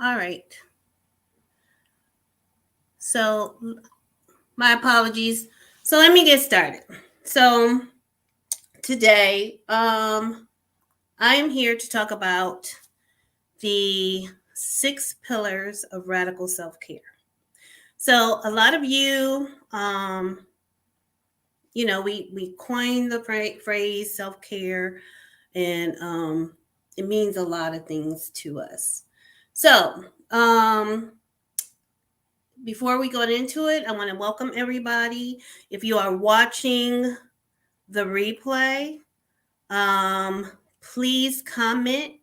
All right. So my apologies. So let me get started. So today, I am here to talk about the 6 pillars of radical self-care. So a lot of you, we coined the phrase self-care, and it means a lot of things to us. So before we go into it, I want to welcome everybody. If you are watching the replay, please comment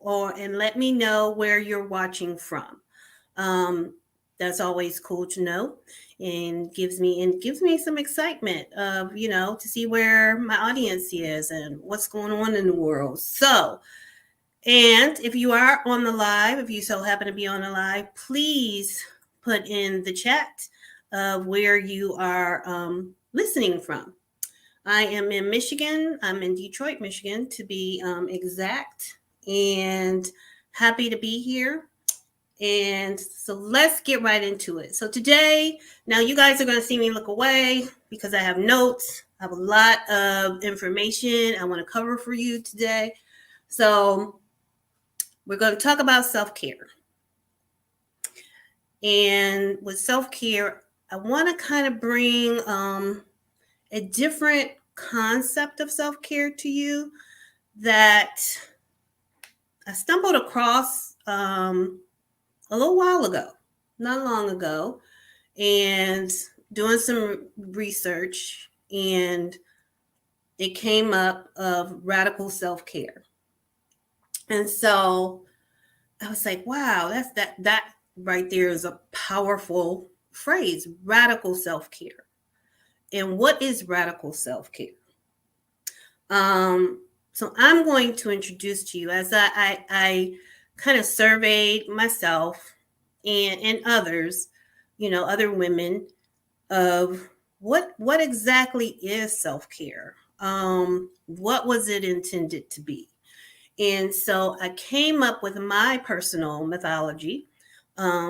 and let me know where you're watching from. That's always cool to know, and gives me some excitement of to see where my audience is and what's going on in the world. So, and if you are on the live, if you so happen to be on the live, please put in the chat of where you are listening from. I am in Michigan. I'm in Detroit, Michigan, to be exact, and happy to be here. And so let's get right into it. So today, now you guys are going to see me look away because I have notes. I have a lot of information I want to cover for you today. So we're going to talk about self-care. And with self-care, I want to kind of bring a different concept of self-care to you that I stumbled across a little while ago, not long ago, and doing some research, and it came up of radical self-care. And so I was like, wow, that right there is a powerful phrase, radical self-care. And what is radical self-care? So I'm going to introduce to you, as I kind of surveyed myself and others, other women, of what exactly is self-care? What was it intended to be? And so I came up with my personal mythology,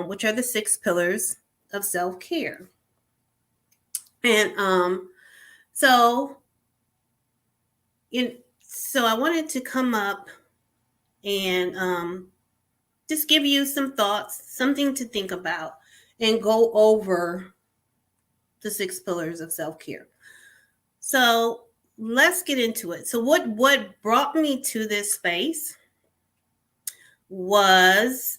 which are the 6 pillars of self-care. And so I wanted to come up and just give you some thoughts, something to think about, and go over the 6 pillars of self-care. So let's get into it. So what brought me to this space was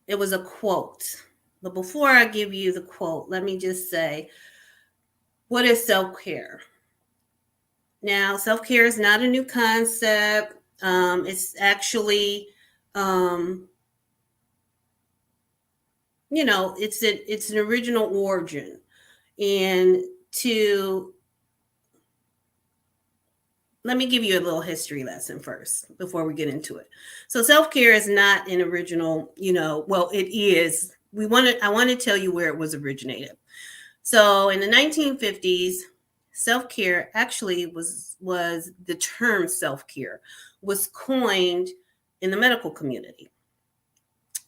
it was a quote. But before I give you the quote, let me just say, what is self-care? Now, self-care is not a new concept. It's actually, it's an original origin. And let me give you a little history lesson first before we get into it. So self-care is not an original, well, it is. I want to tell you where it was originated. So in the 1950s, self-care actually was the term self-care was coined in the medical community,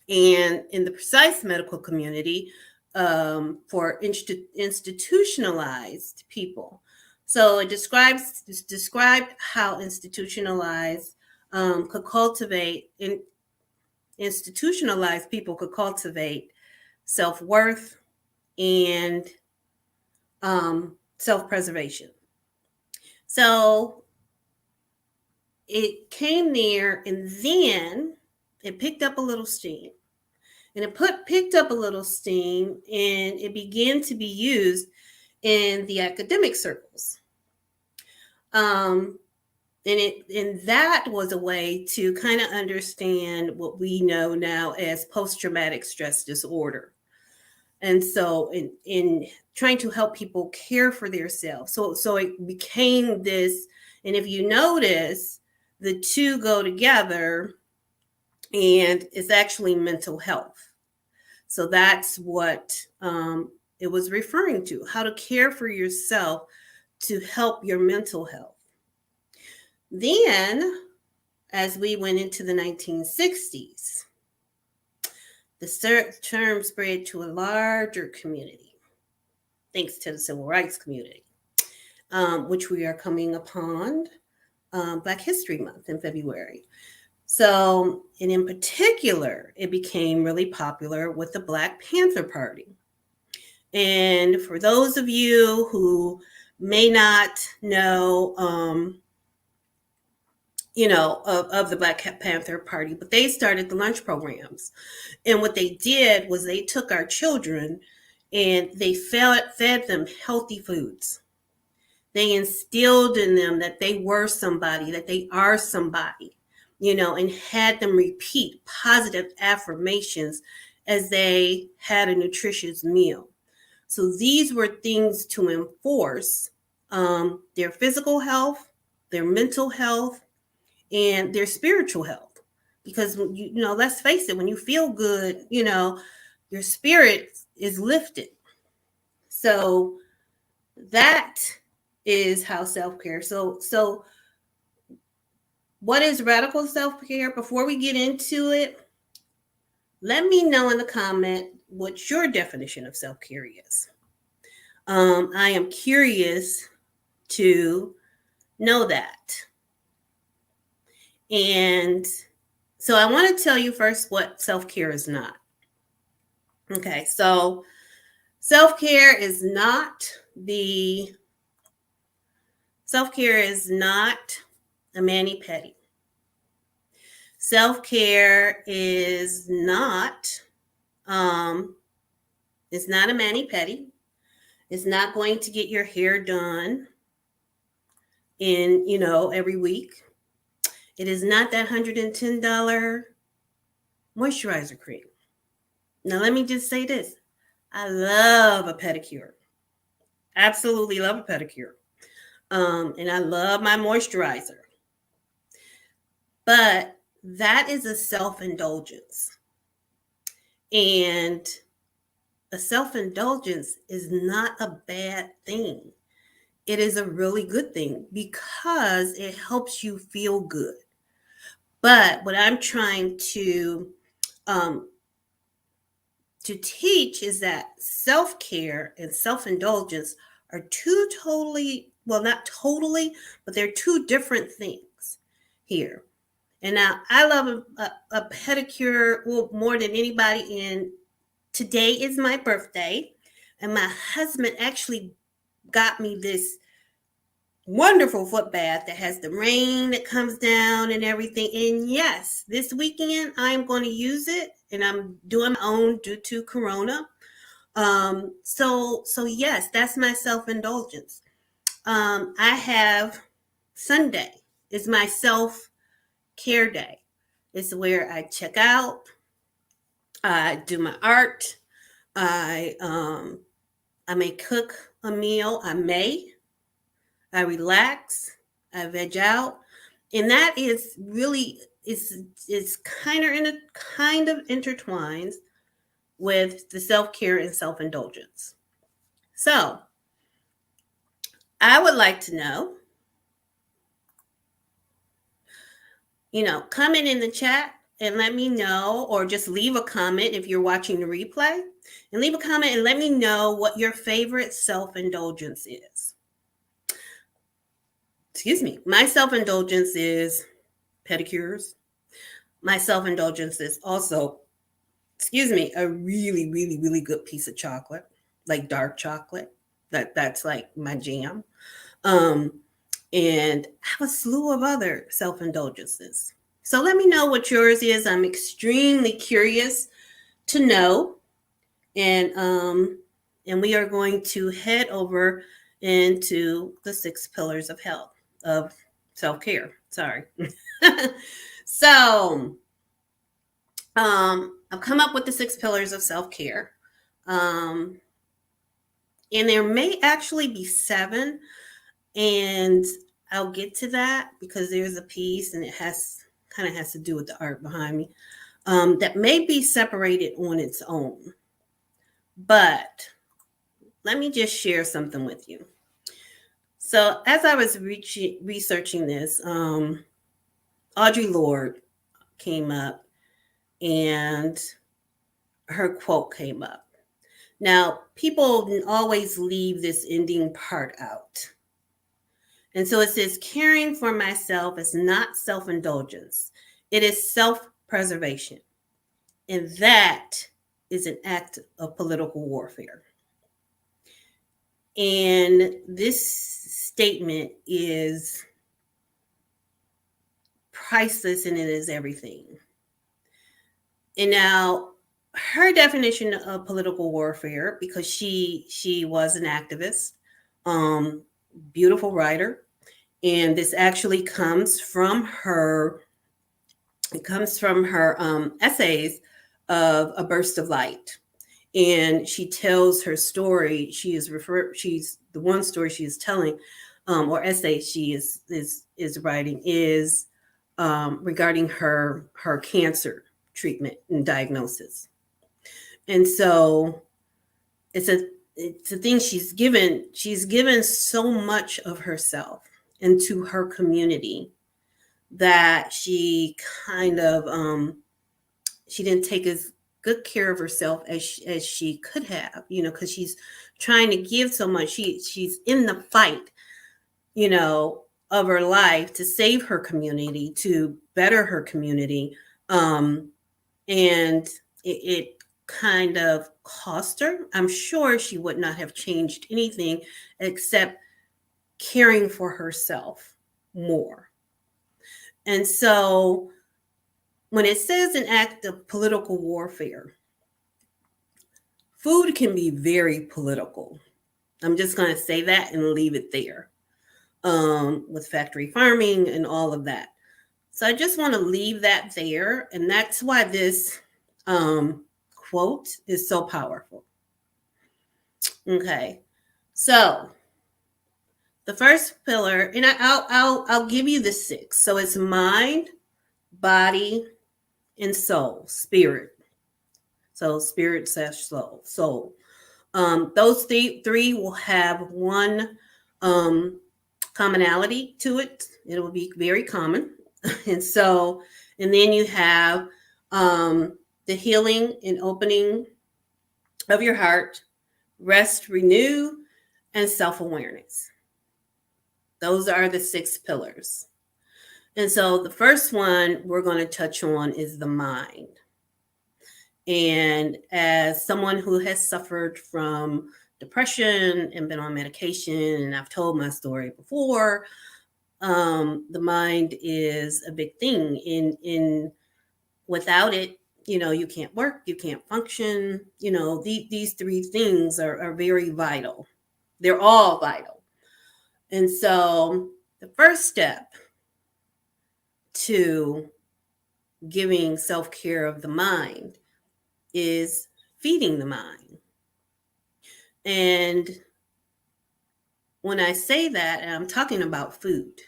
and in the precise medical community for institutionalized people. So it described how institutionalized institutionalized people could cultivate self-worth and self-preservation. So it came there, and then it picked up a little steam. And it picked up a little steam, and it began to be used in the academic circles. And that was a way to kind of understand what we know now as post-traumatic stress disorder. And so in trying to help people care for themselves. So it became this, and if you notice, the two go together, and it's actually mental health. So that's what it was referring to, how to care for yourself to help your mental health. Then, as we went into the 1960s, the term spread to a larger community, thanks to the civil rights community, which we are coming upon Black History Month in February. So, and in particular, it became really popular with the Black Panther Party. And for those of you who may not know, of the Black Panther Party, but they started the lunch programs. And what they did was they took our children and they fed them healthy foods. They instilled in them that they were somebody, that they are somebody, and had them repeat positive affirmations as they had a nutritious meal. So these were things to enforce their physical health, their mental health, and their spiritual health. Because, let's face it, when you feel good, your spirit is lifted. So that is how self-care. So what is radical self-care? Before we get into it, let me know in the comment what your definition of self-care is. I am curious to know that. And so I want to tell you first what self-care is not. Okay, so self-care is not a mani-pedi. Self-care is not it's not a mani-pedi. It's not going to get your hair done in, every week. It is not that $110 moisturizer cream. Now, let me just say this. I love a pedicure. Absolutely love a pedicure. And I love my moisturizer. But that is a self-indulgence. And a self-indulgence is not a bad thing. It is a really good thing because it helps you feel good. But what I'm trying to teach is that self-care and self-indulgence are two totally, well, not totally, but they're two different things here. And now I love a pedicure more than anybody. And today is my birthday. And my husband actually got me this wonderful foot bath that has the rain that comes down and everything. And yes, this weekend I'm going to use it, and I'm doing my own due to Corona. So yes, that's my self-indulgence. I have Sunday is my self-care day. It's where I check out, I do my art, I may cook a meal, I relax, I veg out, and that is really is kind of intertwines with the self-care and self-indulgence. So I would like to know, comment in the chat and let me know, or just leave a comment if you're watching the replay, and leave a comment and let me know what your favorite self-indulgence is. Excuse me. My self-indulgence is pedicures. My self-indulgence is also, a really, really, really good piece of chocolate, like dark chocolate. That's like my jam. And I have a slew of other self-indulgences. So let me know what yours is. I'm extremely curious to know. And we are going to head over into the 6 pillars of health, of self-care. Sorry. So I've come up with the 6 pillars of self-care. And there may actually be 7, and I'll get to that because there's a piece, and it has to do with the art behind me, that may be separated on its own. But let me just share something with you. So as I was researching this, Audre Lorde came up and her quote came up. Now, people always leave this ending part out. And so it says, caring for myself is not self-indulgence. It is self-preservation. And that is an act of political warfare. And this statement is priceless and it is everything. And now her definition of political warfare, because she was an activist, beautiful writer, and this actually comes from her. It comes from her essays of A Burst of Light, and she tells her story. She's the one story she is telling, or essay she is writing is regarding her cancer treatment and diagnosis. And so it's a thing she's given so much of herself into her community that she kind of she didn't take as good care of herself as she could have, because she's trying to give so much. She's in the fight, of her life to save her community, to better her community. And it kind of cost her. I'm sure she would not have changed anything except caring for herself more. And so when it says an act of political warfare, food can be very political. I'm just going to say that and leave it there, with factory farming and all of that. So I just want to leave that there. And that's why this quote is so powerful. Okay. So the first pillar, and I'll give you the 6. So it's mind, body, and soul, spirit. So spirit / soul. Those three will have one commonality to it. It will be very common. And then you have the healing and opening of your heart, rest, renew, and self-awareness. Those are the 6 pillars. And so the first one we're going to touch on is the mind. And as someone who has suffered from depression and been on medication, and I've told my story before, the mind is a big thing. In without it, you can't work, you can't function. These 3 things are very vital. They're all vital. And so the first step to giving self-care of the mind is feeding the mind. And when I say that, I'm talking about food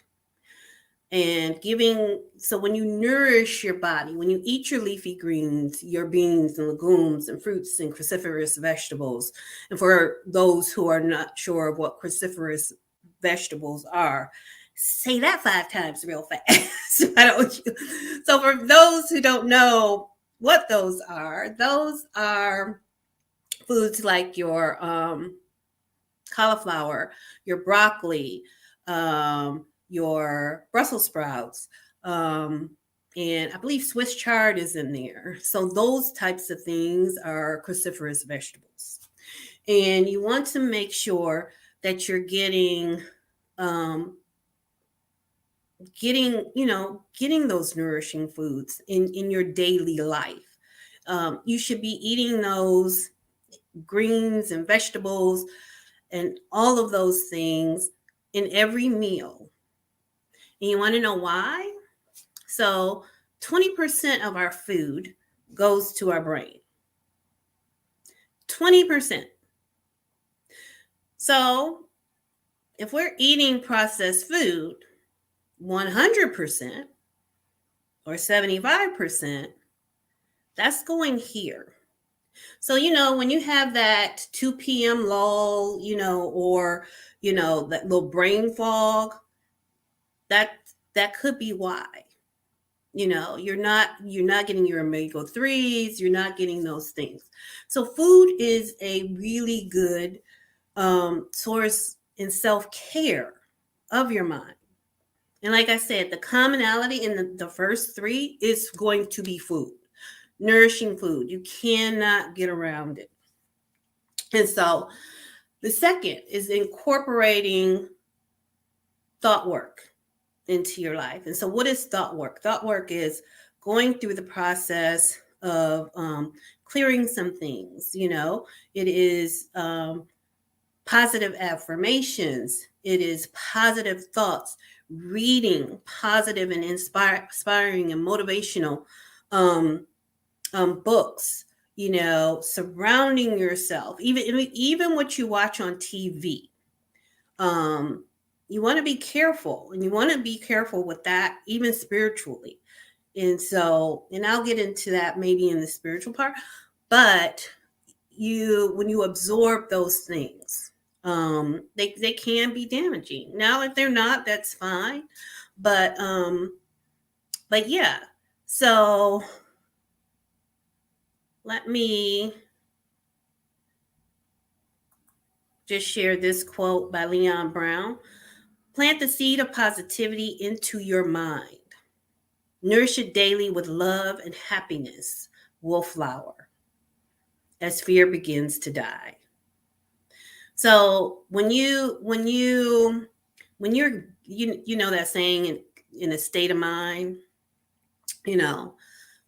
and giving. So when you nourish your body, when you eat your leafy greens, your beans and legumes and fruits and cruciferous vegetables, and for those who are not sure of what cruciferous vegetables are, say that 5 times real fast. Why don't you? So for those who don't know what those are foods like your cauliflower, your broccoli, your Brussels sprouts, and I believe Swiss chard is in there. So those types of things are cruciferous vegetables. And you want to make sure that you're getting those nourishing foods in your daily life. You should be eating those greens and vegetables and all of those things in every meal. And you want to know why? So 20% of our food goes to our brain. 20%. So if we're eating processed food, 100% or 75%, that's going here. So, when you have that 2 p.m. lull, or, that little brain fog, that could be why. You're not getting your omega-3s, you're not getting those things. So food is a really good source in self-care of your mind. And like I said, the commonality in the first three is going to be food, nourishing food. You cannot get around it. And so the second is incorporating thought work into your life. And so what is thought work? Thought work is going through the process of clearing some things. It is positive affirmations. It is positive thoughts, reading positive and inspiring and motivational books, surrounding yourself, even what you watch on TV. You want to be careful, and you want to be careful with that, even spiritually. And I'll get into that maybe in the spiritual part, but when you absorb those things, they can be damaging. Now, if they're not, that's fine. But yeah. So let me just share this quote by Leon Brown. Plant the seed of positivity into your mind. Nourish it daily with love and happiness will flower as fear begins to die. So when you're that saying in a state of mind,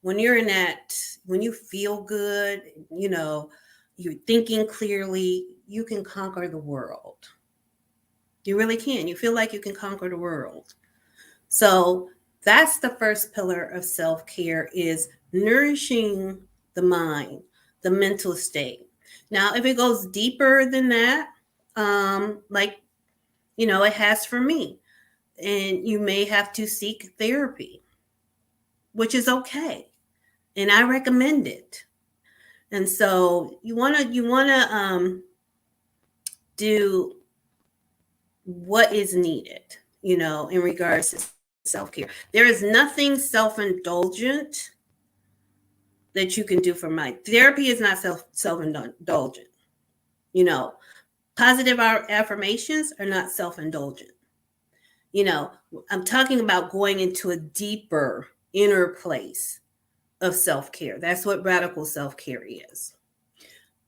when you're in that, when you feel good, you're thinking clearly, you can conquer the world. You really can. You feel like you can conquer the world. So that's the first pillar of self-care, is nourishing the mind, the mental state. Now, if it goes deeper than that, it has for me, and you may have to seek therapy, which is okay. And I recommend it. And so you want to do what is needed, in regards to self-care. There is nothing self-indulgent that you can do for mind. Therapy is not self-indulgent. Positive affirmations are not self-indulgent. I'm talking about going into a deeper inner place of self-care. That's what radical self-care is.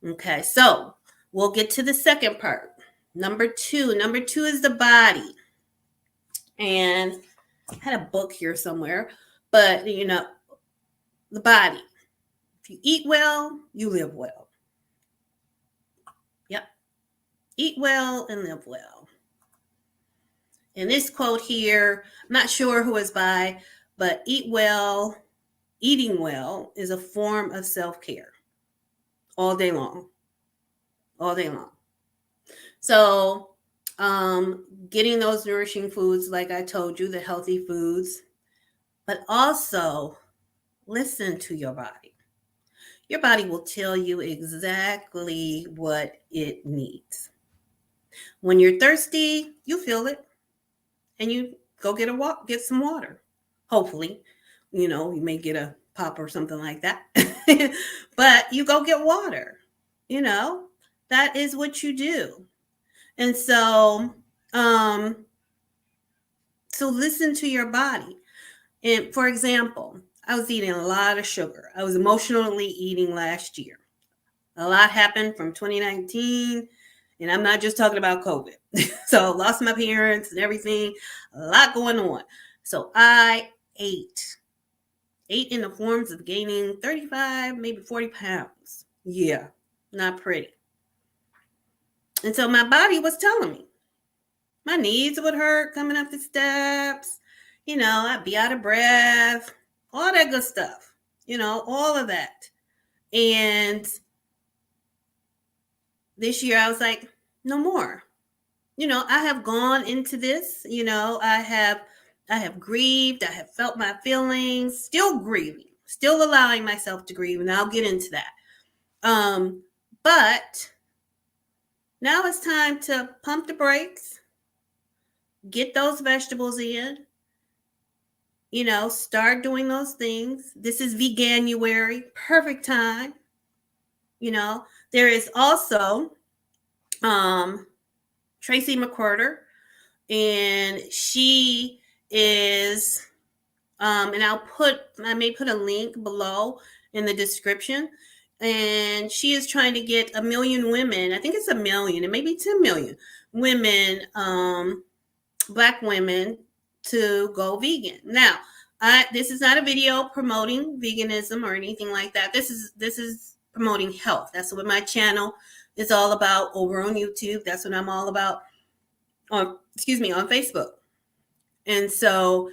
Okay, so we'll get to the second part. Number two is the body. And I had a book here somewhere, but the body. If you eat well, you live well. Yep. Eat well and live well. And this quote here, I'm not sure who it's by, but eating well is a form of self-care all day long. All day long. So getting those nourishing foods, like I told you, the healthy foods, but also listen to your body. Your body will tell you exactly what it needs. When you're thirsty, you feel it, and you go get some water. Hopefully, you may get a pop or something like that, but you go get water. That is what you do. And so listen to your body. And for example, I was eating a lot of sugar. I was emotionally eating last year. A lot happened from 2019, and I'm not just talking about COVID. So I lost my parents and everything, a lot going on. So I ate in the forms of gaining 35, maybe 40 pounds. Yeah, not pretty. And so my body was telling me. My knees would hurt coming up the steps. I'd be out of breath, all that good stuff, all of that. And this year I was like, no more. I have gone into this, I have grieved, I have felt my feelings, still grieving, still allowing myself to grieve, and I'll get into that. But now it's time to pump the brakes, get those vegetables in, Start doing those things. This is Veganuary, perfect time. There is also Tracy McCorder, and she is, and I may put a link below in the description. And she is trying to get 1 million women. I think it's 1 million, it may be 10 million women, Black women, to go vegan. Now, this is not a video promoting veganism or anything like that. This is promoting health. That's what my channel is all about over on YouTube. That's what I'm all about on Facebook. And so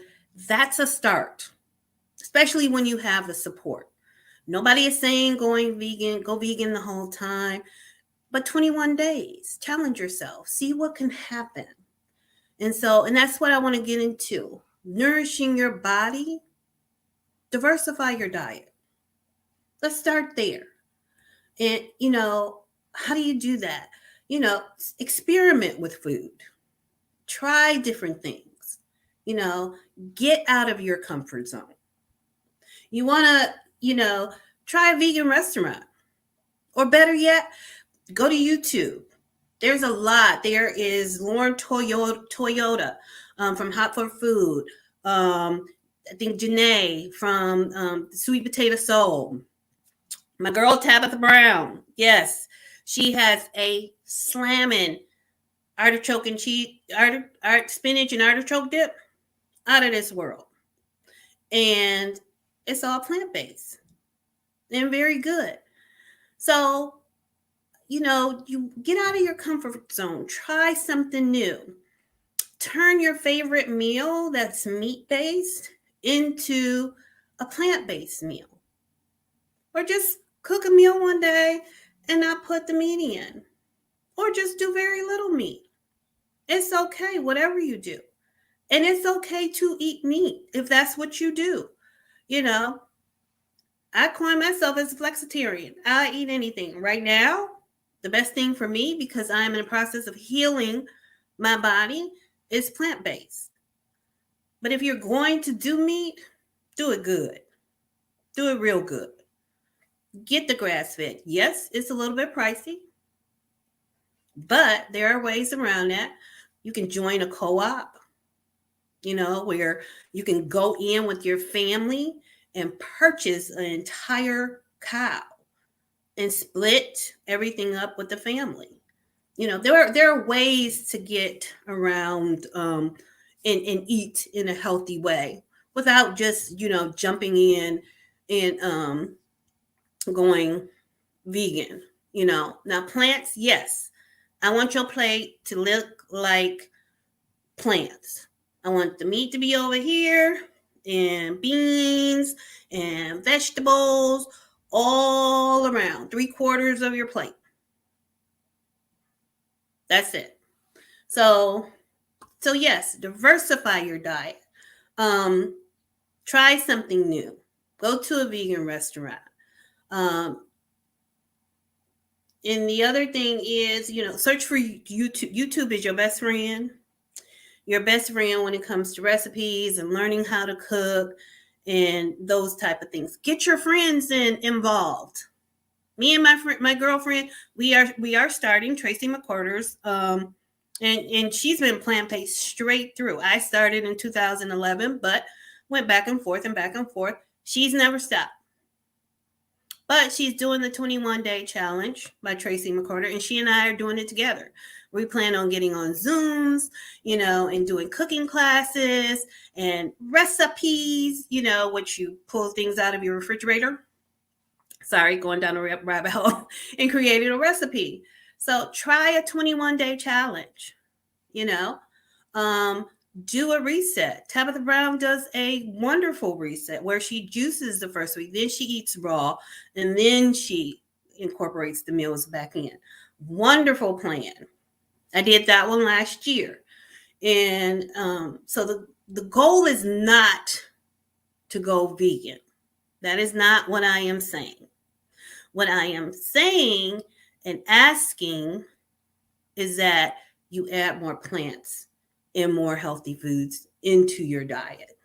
that's a start, especially when you have the support. Nobody is saying go vegan the whole time, but 21 days, challenge yourself, see what can happen. And that's what I want to get into. Nourishing your body, diversify your diet. Let's start there. And, how do you do that? Experiment with food. Try different things. Get out of your comfort zone. You want to, try a vegan restaurant. Or better yet, go to YouTube. There's a lot. There is Lauren Toyota from Hot for Food. I think Janae from Sweet Potato Soul. My girl Tabitha Brown. Yes, she has a slamming artichoke and cheese, spinach and artichoke dip out of this world. And it's all plant-based and very good. So, you get out of your comfort zone. Try something new. Turn your favorite meal that's meat-based into a plant-based meal. Or just cook a meal one day and not put the meat in. Or just do very little meat. It's okay, whatever you do. And it's okay to eat meat if that's what you do. I coin myself as a flexitarian. I eat anything. Right now, the best thing for me, because I'm in the process of healing my body, is plant-based. But if you're going to do meat, do it good. Do it real good. Get the grass-fed. Yes, it's a little bit pricey, but there are ways around that. You can join a co-op, where you can go in with your family and purchase an entire cow and split everything up with the family. There are ways to get around and eat in a healthy way without just, jumping in and going vegan. Now plants, yes. I want your plate to look like plants. I want the meat to be over here and beans and vegetables all around, 3/4 of your plate. That's it. So yes, diversify your diet. Try something new. Go to a vegan restaurant. And the other thing is, search for YouTube. YouTube is your best friend. Your best friend when it comes to recipes and learning how to cook and those type of things. Get your friends involved. Me and my girlfriend, we are starting Tracy McCorder's, and she's been plant-based straight through. I started in 2011, but went back and forth and back and forth. She's never stopped. But she's doing the 21-day challenge by Tracy McCorder, and she and I are doing it together. We plan on getting on Zooms, and doing cooking classes and recipes, which you pull things out of your refrigerator. Sorry, going down a rabbit hole and creating a recipe. So try a 21-day challenge, do a reset. Tabitha Brown does a wonderful reset where she juices the first week, then she eats raw, and then she incorporates the meals back in. Wonderful plan. I did that one last year. And so the goal is not to go vegan. That is not what I am saying. What I am saying and asking is that you add more plants and more healthy foods into your diet.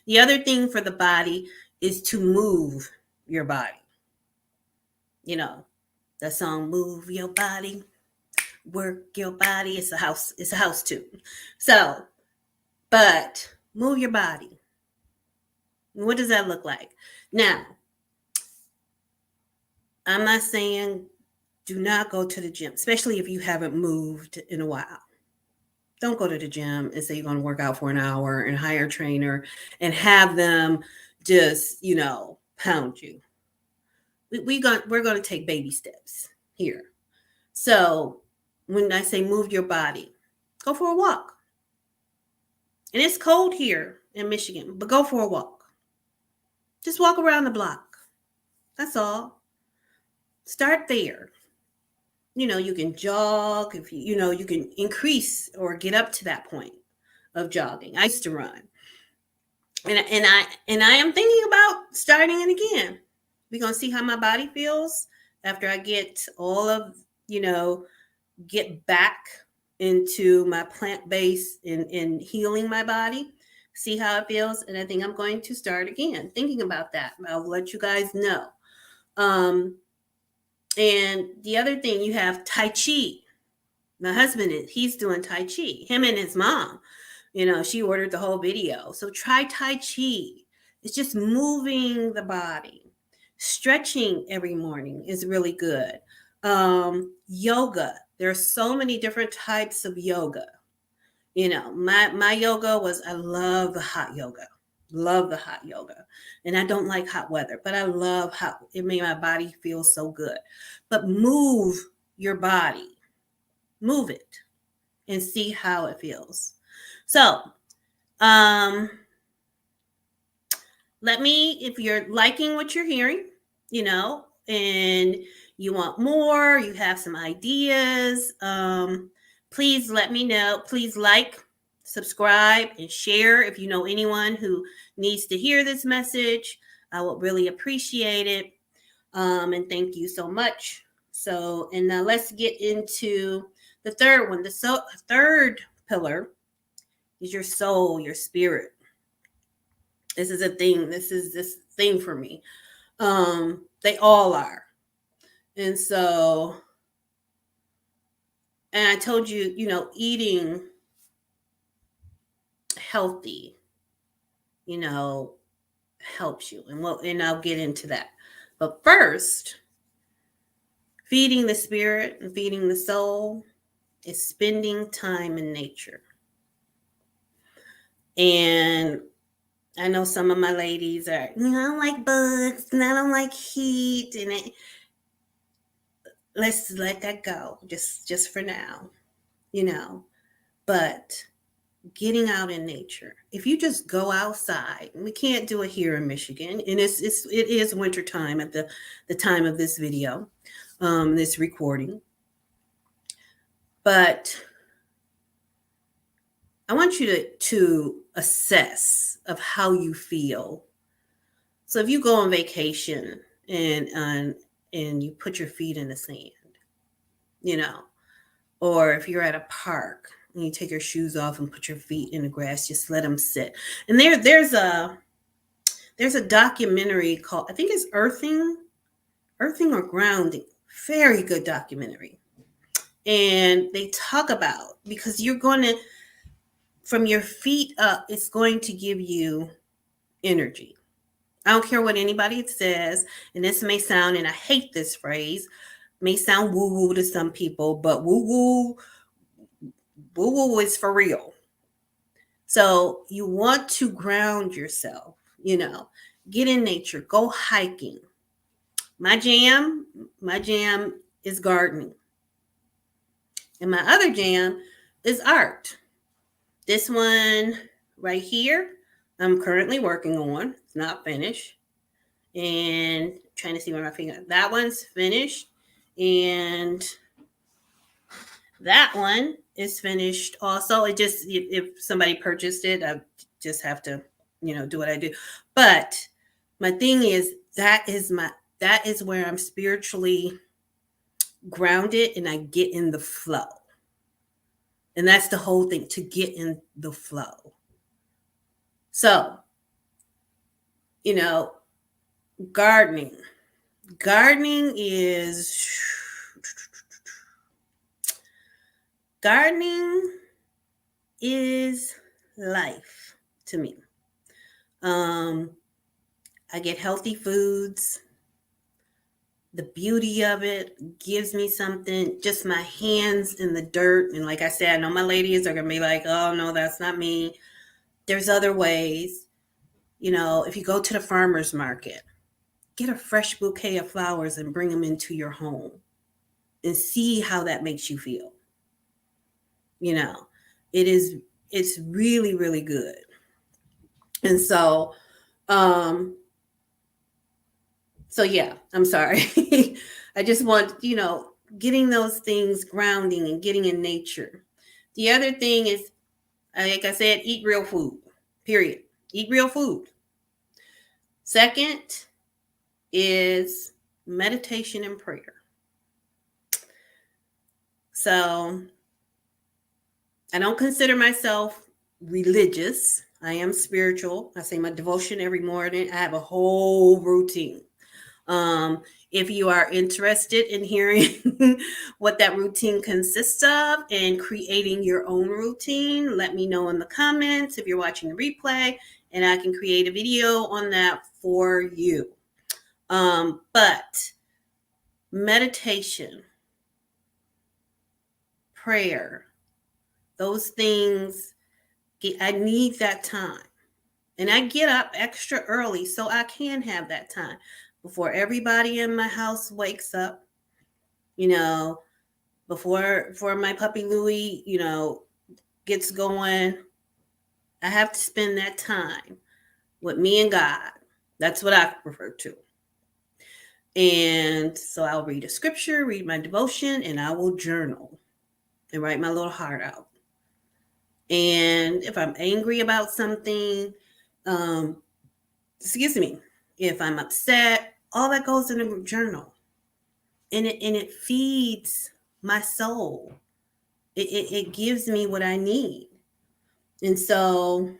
The other thing for the body is to move your body. You know, that song, Move Your Body, Work Your Body. It's a house tune. So, but move your body. What does that look like? Now, I'm not saying do not go to the gym, especially if you haven't moved in a while. Don't go to the gym and say you're going to work out for an hour and hire a trainer and have them just, pound you. We're going to take baby steps here. So when I say move your body, go for a walk. And it's cold here in Michigan, but go for a walk. Just walk around the block. That's all. Start there. You can jog if you can increase or get up to that point of jogging. I used to run. And I am thinking about starting it again. We're going to see how my body feels after I get all of, get back into my plant-based and healing my body, see how it feels. And I think I'm going to start again thinking about that. I'll let you guys know. And the other thing, you have Tai Chi. My husband, he's doing Tai Chi, him and his mom. She ordered the whole video. So try Tai Chi. It's just moving the body. Stretching every morning is really good. Yoga. There are so many different types of yoga. My yoga was, I love the hot yoga. Love the hot yoga. And I don't like hot weather, but I love how it made my body feel so good. But move your body. Move it and see how it feels. So, let me, if you're liking what you're hearing, and you want more, you have some ideas, please let me know. Please like, subscribe, and share if you know anyone who needs to hear this message. I would really appreciate it. And thank you so much. So, and now let's get into the third one. The third pillar is your soul, your spirit. This is a thing. This is this thing for me. They all are. And so, and I told you, eating healthy, helps you. And I'll get into that. But first, feeding the spirit and feeding the soul is spending time in nature. And I know some of my ladies are, I don't like bugs and I don't like heat, and let's let that go just for now, but getting out in nature. If you just go outside, we can't do it here in Michigan, and it is winter time at the time of this video, this recording, but I want you to assess of how you feel. So if you go on vacation and you put your feet in the sand, or if you're at a park and you take your shoes off and put your feet in the grass, just let them sit. And there's a documentary called, I think it's Earthing or Grounding. Very good documentary. And they talk about, because you're going to, from your feet up, it's going to give you energy. I don't care what anybody says, and this may sound, and I hate this phrase, may sound woo-woo to some people, but woo-woo is for real. So you want to ground yourself, get in nature, go hiking. My jam is gardening. And my other jam is art. This one right here, I'm currently working on. It's not finished. And trying to see where my finger, that one's finished. And that one is finished also. It just, if somebody purchased it, I just have to, do what I do. But my thing is, that is where I'm spiritually grounded and I get in the flow. And that's the whole thing, to get in the flow. So you know, gardening. Gardening is life to me. I get healthy foods. The beauty of it gives me something. Just my hands in the dirt. And like I said, I know my ladies are going to be like, oh, no, that's not me. There's other ways. If you go to the farmer's market, get a fresh bouquet of flowers and bring them into your home and see how that makes you feel. It's really, really good. And so yeah, I'm sorry. I just want, getting those things grounding and getting in nature. The other thing is, like I said, eat real food, period. Eat real food. Second is meditation and prayer. So I don't consider myself religious. I am spiritual. I say my devotion every morning. I have a whole routine. If you are interested in hearing what that routine consists of and creating your own routine, let me know in the comments if you're watching the replay, and I can create a video on that for you. But meditation, prayer, those things, I need that time. And I get up extra early so I can have that time before everybody in my house wakes up, before my puppy Louie, gets going. I have to spend that time with me and God. That's what I prefer to. And so I'll read a scripture, read my devotion, and I will journal and write my little heart out. And if I'm angry about something, if I'm upset, all that goes in a journal. And it feeds my soul. It gives me what I need. And so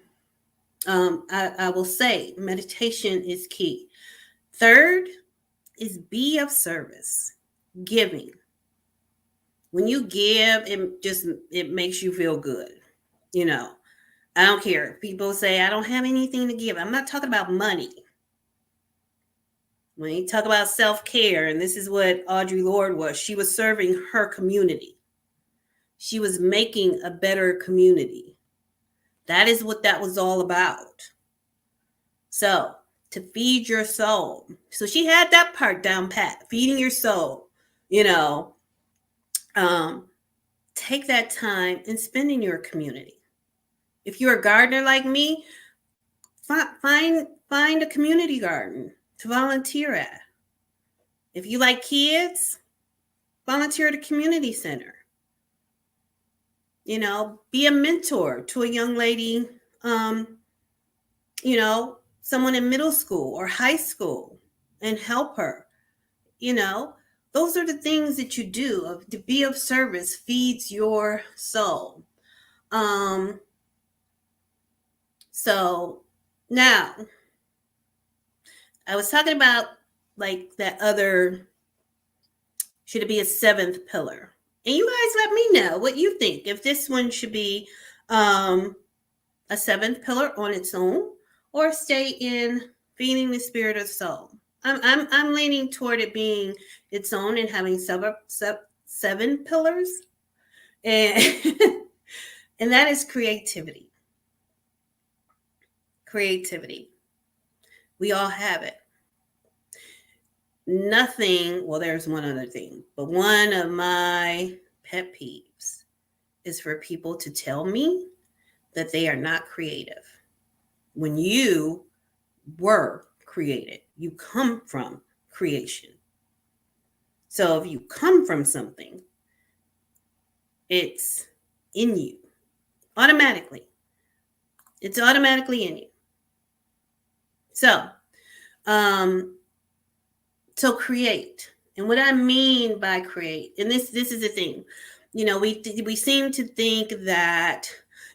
I will say meditation is key. Third is be of service, giving. When you give, it makes you feel good. I don't care. People say, I don't have anything to give. I'm not talking about money. When you talk about self-care, and this is what Audre Lorde was, she was serving her community. She was making a better community. That is what that was all about. So, to feed your soul. So she had that part down pat, feeding your soul. Take that time and spend in your community. If you're a gardener like me, find a community garden to volunteer at. If you like kids, volunteer at a community center. Be a mentor to a young lady, someone in middle school or high school, and help her. Those are the things that you do. To be of service feeds your soul. So now I was talking about like that other, should it be a seventh pillar? And you guys let me know what you think. If this one should be a seventh pillar on its own, or stay in feeding the spirit of soul. I'm leaning toward it being its own and having seven pillars, and and that is creativity. Creativity. We all have it. There's one other thing, but one of my pet peeves is for people to tell me that they are not creative. When you were created, you come from creation. So if you come from something, it's in you automatically. It's automatically in you. So create. And what I mean by create, and this is the thing, we seem to think that,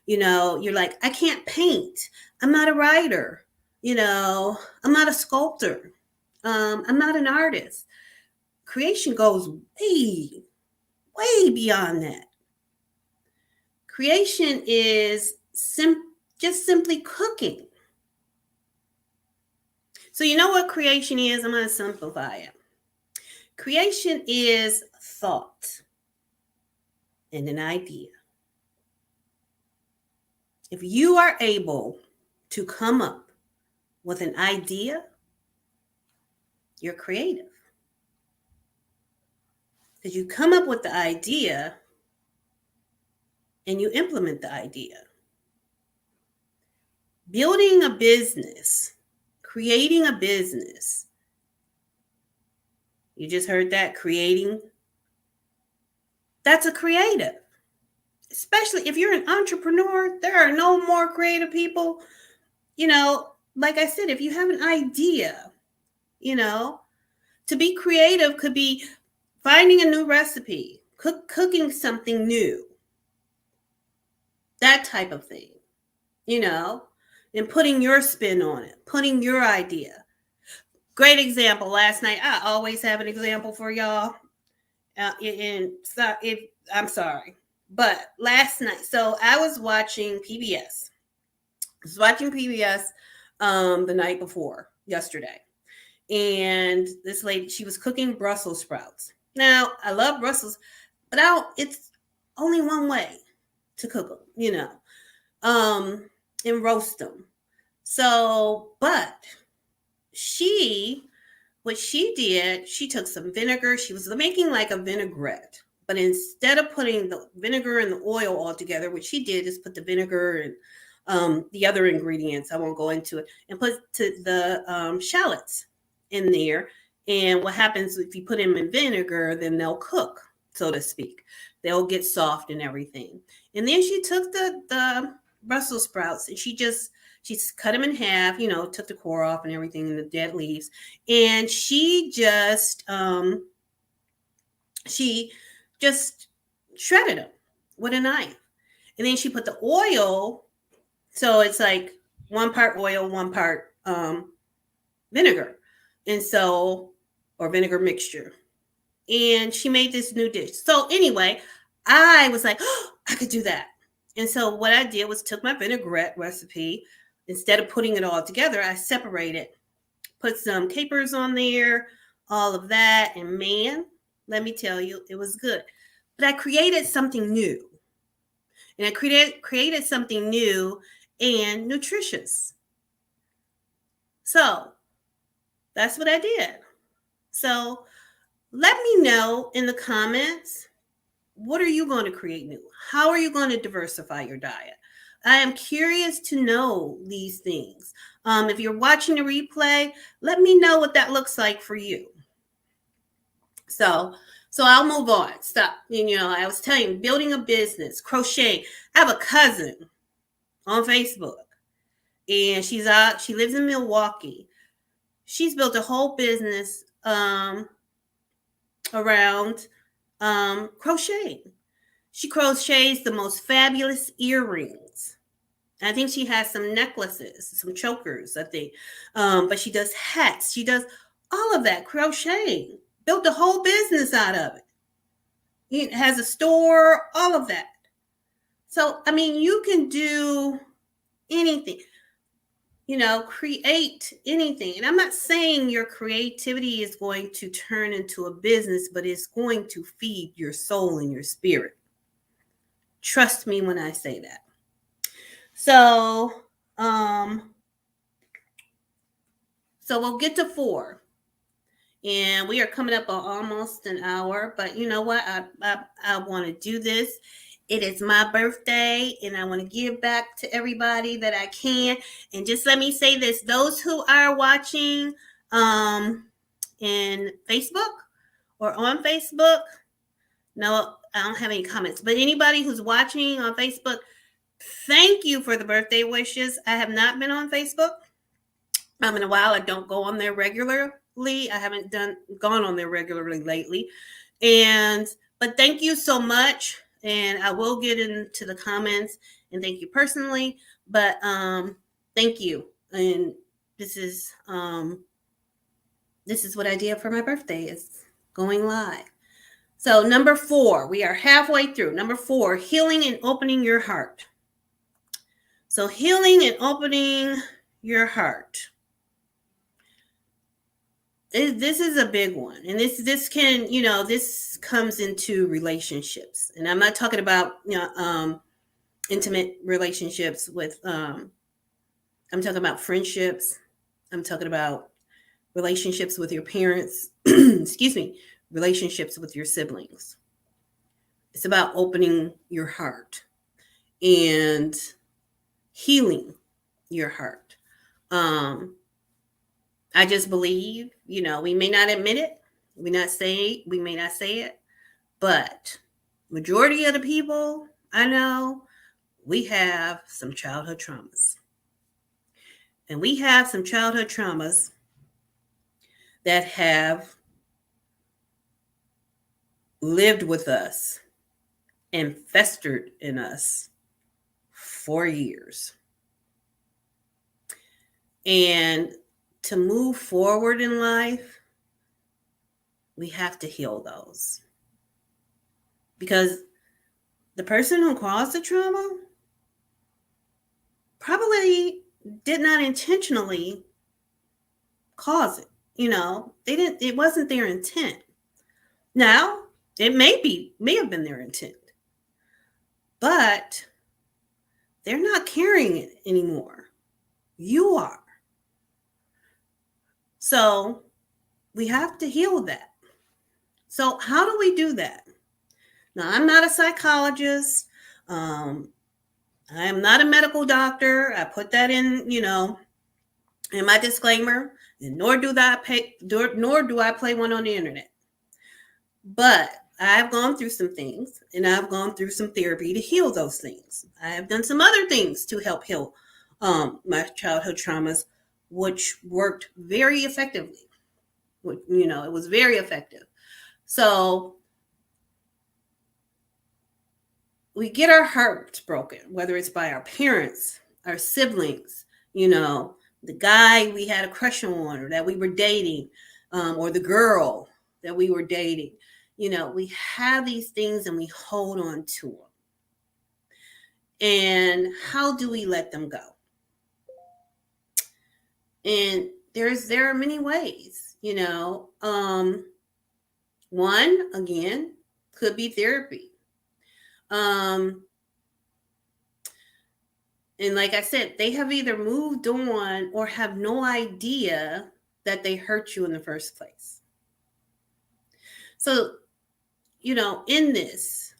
you're like, I can't paint. I'm not a writer. I'm not a sculptor. I'm not an artist. Creation goes way, way beyond that. Creation is just simply cooking. So you know what creation is? I'm going to simplify it. Creation is thought and an idea. If you are able to come up with an idea, you're creative. Because you come up with the idea and you implement the idea. Building a business, creating a business. You just heard that, creating. That's a creative. Especially if you're an entrepreneur, there are no more creative people. Like I said, if you have an idea, to be creative could be finding a new recipe, cooking something new, that type of thing, and putting your spin on it, putting your idea. Great example. Last night, I always have an example for y'all. I'm sorry, but last night, so I was watching PBS. The night before, yesterday. And this lady, she was cooking Brussels sprouts. Now, I love Brussels, but it's only one way to cook them, and roast them. So, but what she did, she took some vinegar. She was making like a vinaigrette, but instead of putting the vinegar and the oil all together, what she did is put the vinegar and the other ingredients, I won't go into it, and put the shallots in there. And what happens if you put them in vinegar, then they'll cook, so to speak. They'll get soft and everything. And then she took the Brussels sprouts and she cut them in half, took the core off and everything and the dead leaves. And she just shredded them with a knife. And then she put the oil. So it's like 1 part oil, 1 part vinegar. And so, or vinegar mixture. And she made this new dish. So anyway, I was like, oh, I could do that. And so what I did was took my vinaigrette recipe. Instead of putting it all together, I separated, put some capers on there, all of that. And man, let me tell you, it was good. But I created something new. And I created something new and nutritious. So that's what I did. So let me know in the comments, what are you going to create new? How are you going to diversify your diet? I am curious to know these things. If you're watching the replay, let me know what that looks like for you. So I'll move on. Stop. I was telling you, building a business, crochet. I have a cousin on Facebook, and she lives in Milwaukee. She's built a whole business around crocheting. She crochets the most fabulous earrings. I think she has some necklaces, some chokers, I think. But she does hats. She does all of that crocheting. Built a whole business out of it. It has a store, all of that. So, you can do anything. Create anything. And I'm not saying your creativity is going to turn into a business, but it's going to feed your soul and your spirit. Trust me when I say that. So we'll get to 4. And we are coming up on almost an hour. But you know what? I want to do this. It is my birthday, and I want to give back to everybody that I can. And just let me say this. Those who are watching in Facebook or on Facebook, no, I don't have any comments. But anybody who's watching on Facebook, thank you for the birthday wishes. I have not been on Facebook in a while. I don't go on there regularly. I haven't gone on there regularly lately. But thank you so much. And I will get into the comments and thank you personally. But thank you. And this is what I did for my birthday, is going live. So number 4, we are halfway through. Number 4, healing and opening your heart. So healing and opening your heart. This is a big one. And this can, this comes into relationships. And I'm not talking about, intimate relationships with, I'm talking about friendships. I'm talking about relationships with your parents. Excuse me, relationships with your siblings. It's about opening your heart and healing your heart. I just believe, we may not admit it, we may not say it, but majority of the people I know, we have some childhood traumas. And we have some childhood traumas that have lived with us and festered in us for years. And to move forward in life, we have to heal those. Because the person who caused the trauma probably did not intentionally cause it. It wasn't their intent. Now, it may have been their intent, but they're not carrying it anymore. You are. So we have to heal that. So how do we do that? Now, I'm not a psychologist. I am not a medical doctor. I put that in, in my disclaimer, and nor do I play one on the internet. But I've gone through some things, and I've gone through some therapy to heal those things. I have done some other things to help heal my childhood traumas, which worked very effectively. It was very effective. So we get our hearts broken, whether it's by our parents, our siblings, the guy we had a crush on or that we were dating, or the girl that we were dating. We have these things and we hold on to them. And how do we let them go? And there are many ways, one, again, could be therapy. And like I said, they have either moved on or have no idea that they hurt you in the first place. So, in this,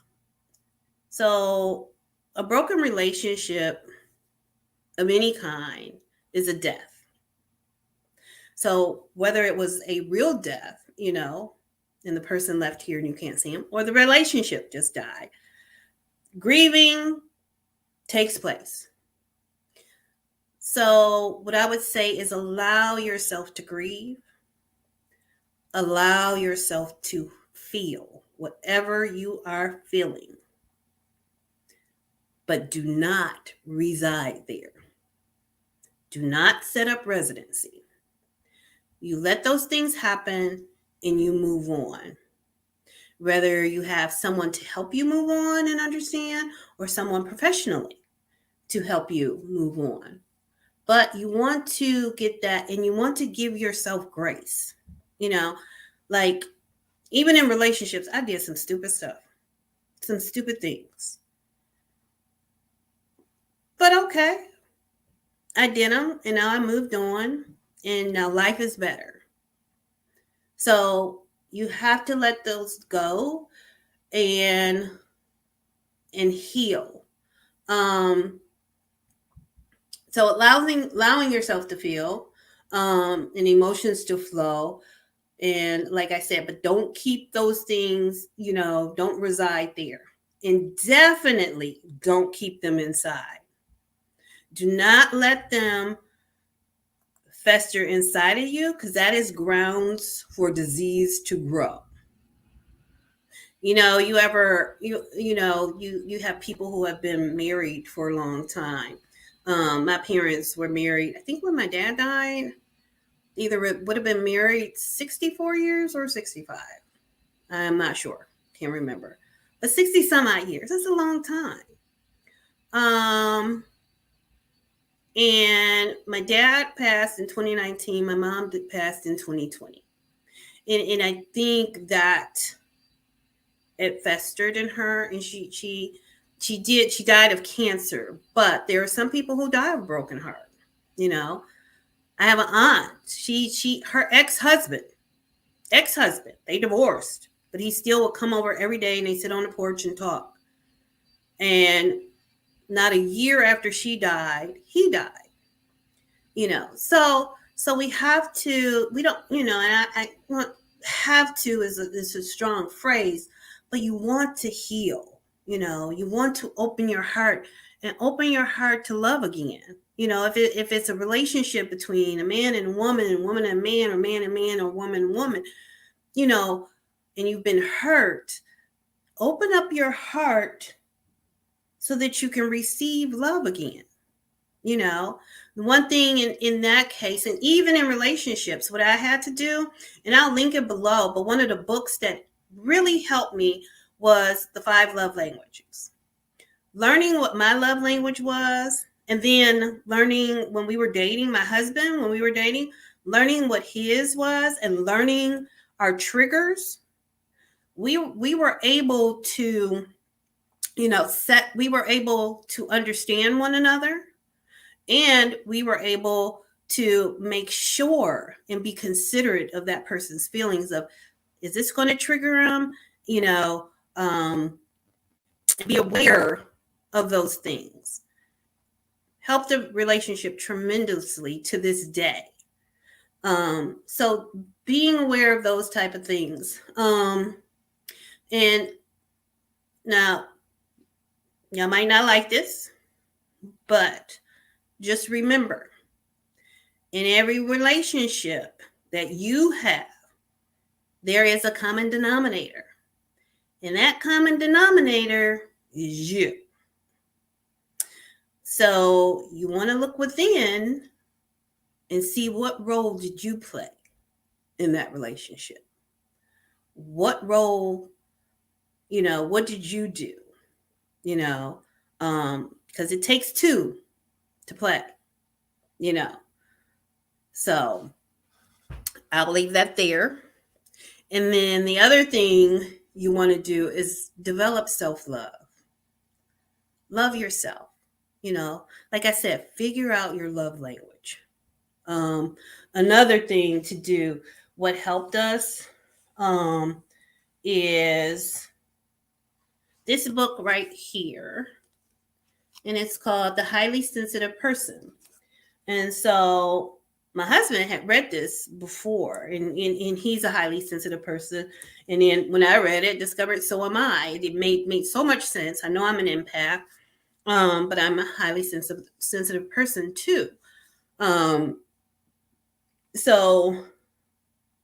so a broken relationship of any kind is a death. So whether it was a real death, and the person left here and you can't see him, or the relationship just died, grieving takes place. So what I would say is allow yourself to grieve. Allow yourself to feel whatever you are feeling. But do not reside there. Do not set up residency. You let those things happen and you move on. Whether you have someone to help you move on and understand, or someone professionally to help you move on. But you want to get that, and you want to give yourself grace. Like even in relationships, I did some stupid stuff, some stupid things. But okay, I did them, and now I moved on, and now life is better. So you have to let those go and heal. So allowing yourself to feel, and emotions to flow. And like I said, but don't keep those things, don't reside there. And definitely don't keep them inside. Do not let them fester inside of you, because that is grounds for disease to grow. You have people who have been married for a long time. My parents were married, I think when my dad died, either would have been married 64 years or 65. I'm not sure. Can't remember. But 60 some odd years. That's a long time. And my dad passed in 2019. My mom passed in 2020. And I think that it festered in her, and she died of cancer. But there are some people who die of a broken heart. You know, I have an aunt. Her ex-husband, they divorced, but he still would come over every day and they sit on the porch and talk. And not a year after she died, he died. So we have to, we don't, and I want, have to is a strong phrase, but you want to heal. You want to open your heart to love again. If it's a relationship between a man and a woman and man, or man and man, or woman and woman, and you've been hurt, open up your heart so that you can receive love again. One thing in that case, and even in relationships, what I had to do, and I'll link it below, but one of the books that really helped me was The 5 Love Languages. Learning what my love language was, and then learning when we were dating, my husband, learning what his was, and learning our triggers. We were able to, we were able to understand one another. And we were able to make sure and be considerate of that person's feelings of, is this going to trigger them? Be aware of those things. Helped the relationship tremendously to this day. So being aware of those type of things. And now, y'all might not like this, but just remember, in every relationship that you have, there is a common denominator. And that common denominator is you. So you want to look within and see, what role did you play in that relationship? What role, what did you do? Because it takes two to play, So I'll leave that there. And then the other thing you want to do is develop self-love. Love yourself. Like I said, figure out your love language. Another thing to do, what helped us, is this book right here. And it's called The Highly Sensitive Person. And so my husband had read this before, and he's a highly sensitive person. And then when I read it, discovered so am I. It made so much sense. I know I'm an empath, but I'm a highly sensitive person too. So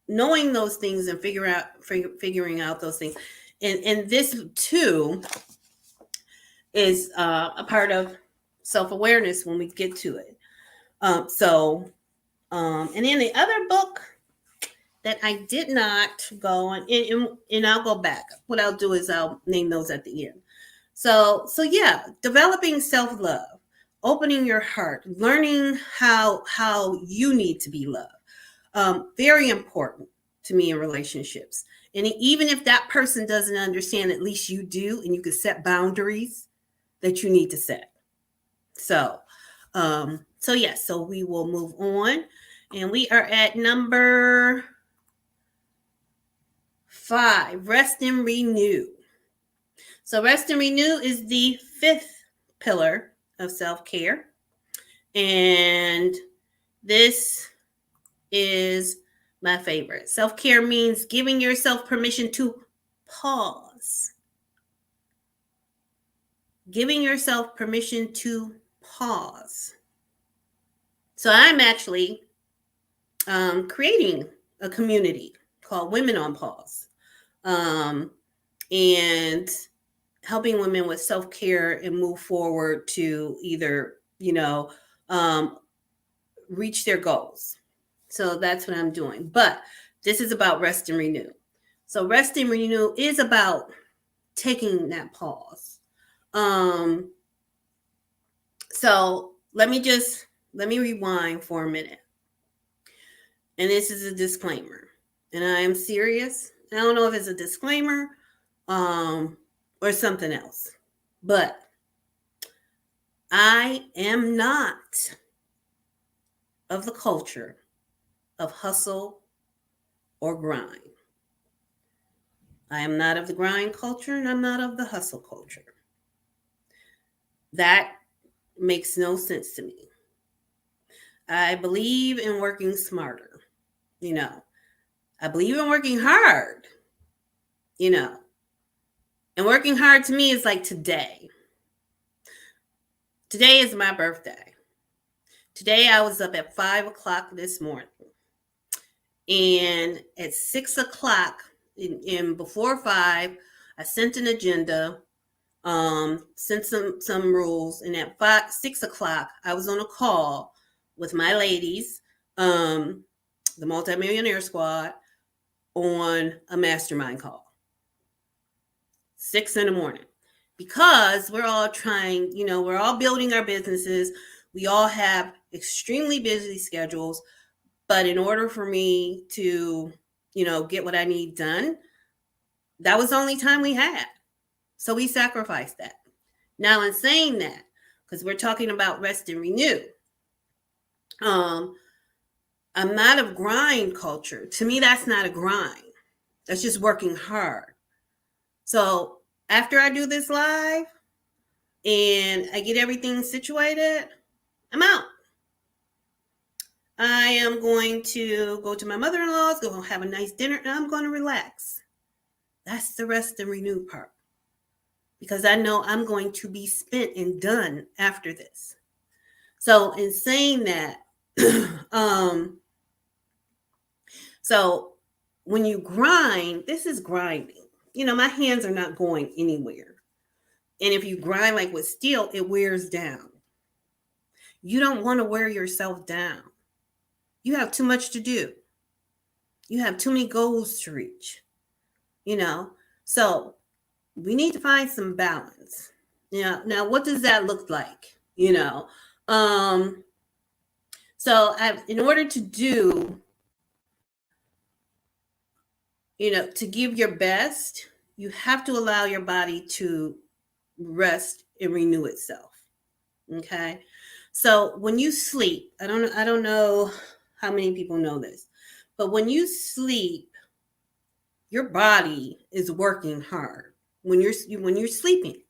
knowing those things and figuring out those things, and this too is a part of self-awareness when we get to it. And then the other book that I did not go on, and I'll go back. What I'll do is I'll name those at the end. So yeah, developing self-love, opening your heart, learning how you need to be loved. Very important to me in relationships. And even if that person doesn't understand, at least you do, and you can set boundaries that you need to set. So we will move on, and we are at number 5, rest and renew. So rest and renew is the 5th pillar of self-care, and this is my favorite. Self-care means giving yourself permission to pause. Giving yourself permission to pause. So I'm actually creating a community called Women on Pause, and helping women with self-care and move forward to either you know, um, reach their goals. So that's what I'm doing. But this is about rest and renew. So rest and renew is about taking that pause. Um, so let me rewind for a minute. And this is a disclaimer. And I am serious. I don't know if it's a disclaimer or something else. But I am not of the culture of hustle or grind. I am not of the grind culture and I'm not of the hustle culture. That makes no sense to me. I believe in working smarter, you know. I believe in working hard, you know. And working hard to me is like today. Today is my birthday. Today I was up at 5 o'clock this morning. And at 6 o'clock, in before 5, I sent an agenda, sent some rules, and at 6 o'clock, I was on a call with my ladies, the multimillionaire squad, on a mastermind call. 6 in the morning. Because we're all trying, we're all building our businesses. We all have extremely busy schedules. But in order for me to, get what I need done, that was the only time we had. So we sacrificed that. Now, in saying that, because we're talking about rest and renew, I'm not of grind culture. To me, that's not a grind. That's just working hard. So after I do this live and I get everything situated, I'm out. I am going to go to my mother-in-law's, go have a nice dinner, and I'm going to relax. That's the rest and renew part. Because I know I'm going to be spent and done after this. So in saying that, so when you grind, this is grinding. My hands are not going anywhere. And if you grind like with steel, it wears down. You don't want to wear yourself down. You have too much to do. You have too many goals to reach. So we need to find some balance. Now what does that look like? So in order to do, to give your best, you have to allow your body to rest and renew itself. Okay. So when you sleep, I don't know how many people know this, but when you sleep, your body is working hard. When you're sleeping,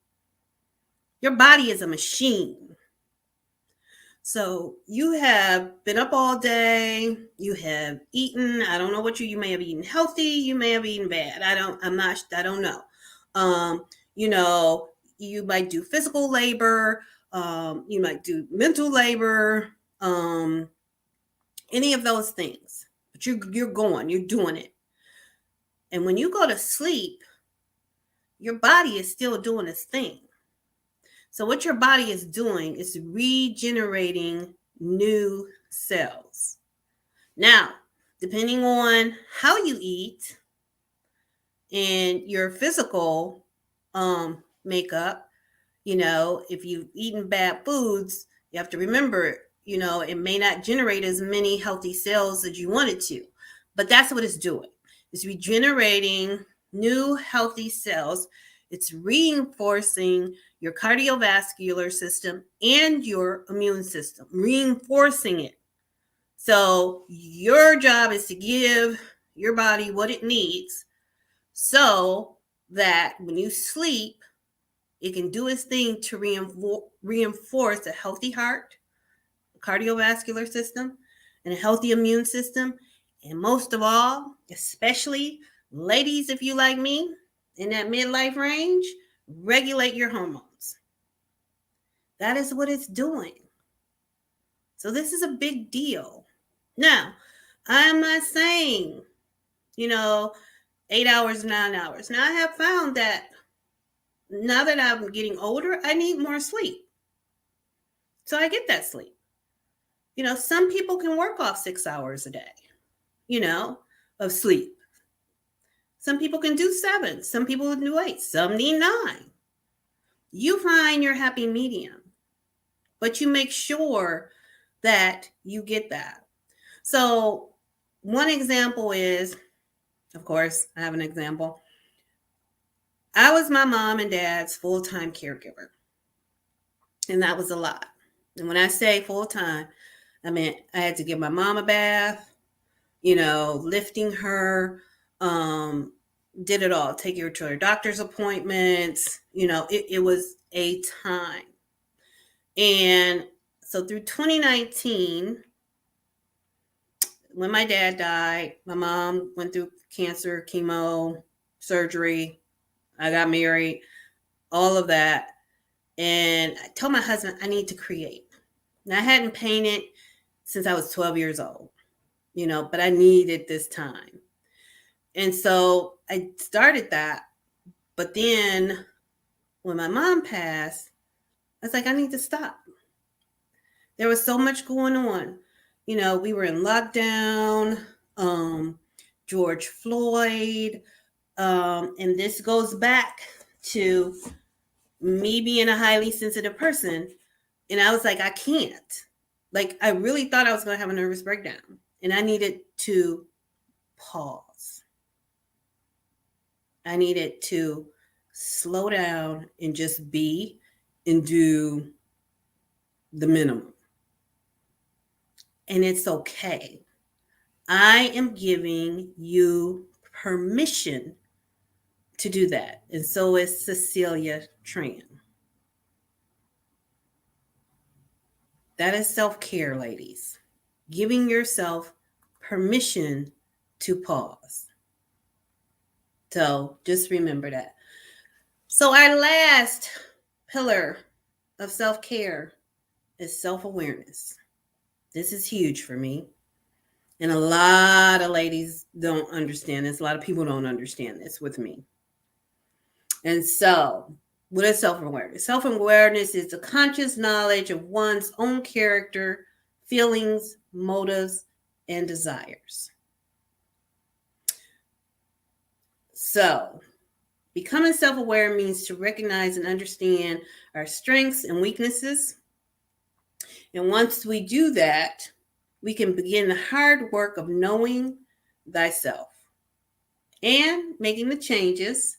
your body is a machine. So you have been up all day, you have eaten, I don't know what you may have eaten healthy, you may have eaten bad. I don't know. You might do physical labor, you might do mental labor, any of those things. But you're doing it. And when you go to sleep, your body is still doing its thing. So what your body is doing is regenerating new cells. Now, depending on how you eat and your physical makeup, if you've eaten bad foods, you have to remember, it may not generate as many healthy cells as you want it to. But that's what it's doing. It's regenerating new healthy cells. It's reinforcing your cardiovascular system and your immune system, reinforcing it. So your job is to give your body what it needs so that when you sleep, it can do its thing to reinforce a healthy heart, a cardiovascular system, and a healthy immune system. And most of all, especially ladies, if you like me, in that midlife range, regulate your hormones. That is what it's doing. So this is a big deal. Now, I'm not saying, 8 hours, 9 hours. Now, I have found that now that I'm getting older, I need more sleep. So I get that sleep. Some people can work off 6 hours a day, of sleep. Some people can do 7. Some people can do 8. Some need 9. You find your happy medium, but you make sure that you get that. So one example is, of course, I have an example. I was my mom and dad's full-time caregiver, and that was a lot. And when I say full-time, I meant I had to give my mom a bath, lifting her, did it all, take her to her doctor's appointments. It was a time. And so through 2019, when my dad died, my mom went through cancer, chemo, surgery. I got married, all of that. And I told my husband I need to create. And I hadn't painted since I was 12 years old, but I needed this time. And so I started that. But then when my mom passed, I was like, I need to stop. There was so much going on. We were in lockdown, George Floyd, and this goes back to me being a highly sensitive person. And I was like, I can't. Like, I really thought I was going to have a nervous breakdown, and I needed to pause. I needed to slow down and just be and do the minimum. And it's okay. I am giving you permission to do that. And so is Cecilia Tran. That is self-care, ladies. Giving yourself permission to pause. So just remember that. So our last pillar of self-care is self-awareness. This is huge for me. And a lot of ladies don't understand this. A lot of people don't understand this with me. And so, what is self-awareness? Self-awareness is the conscious knowledge of one's own character, feelings, motives, and desires. So, becoming self-aware means to recognize and understand our strengths and weaknesses. And once we do that, we can begin the hard work of knowing thyself and making the changes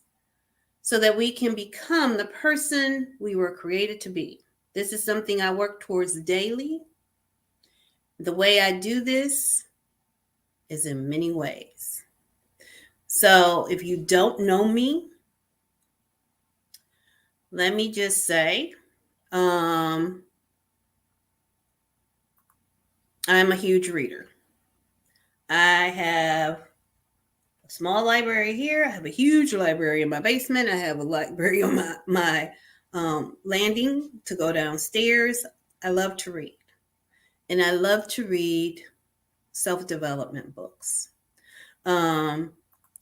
so that we can become the person we were created to be. This is something I work towards daily. The way I do this is in many ways. So if you don't know me, let me just say, I'm a huge reader. I have a small library here. I have a huge library in my basement. I have a library on my landing to go downstairs. I love to read. And I love to read self-development books. And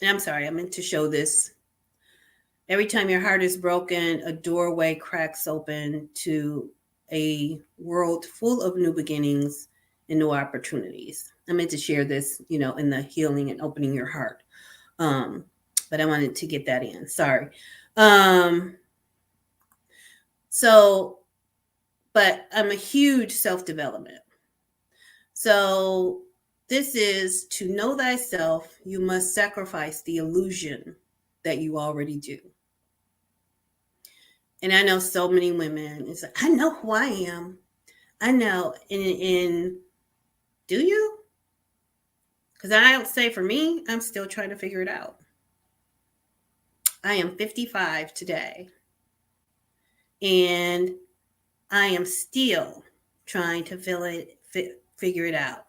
I'm sorry, I meant to show this. Every time your heart is broken, a doorway cracks open to a world full of new beginnings and new opportunities. I meant to share this, in the healing and opening your heart. But I wanted to get that in. Sorry. But I'm a huge self-development. So this is to know thyself, you must sacrifice the illusion that you already do. And I know so many women, it's like, I know who I am. I know. And do you? Because I would say for me, I'm still trying to figure it out. I am 55 today. And I am still trying to figure it out.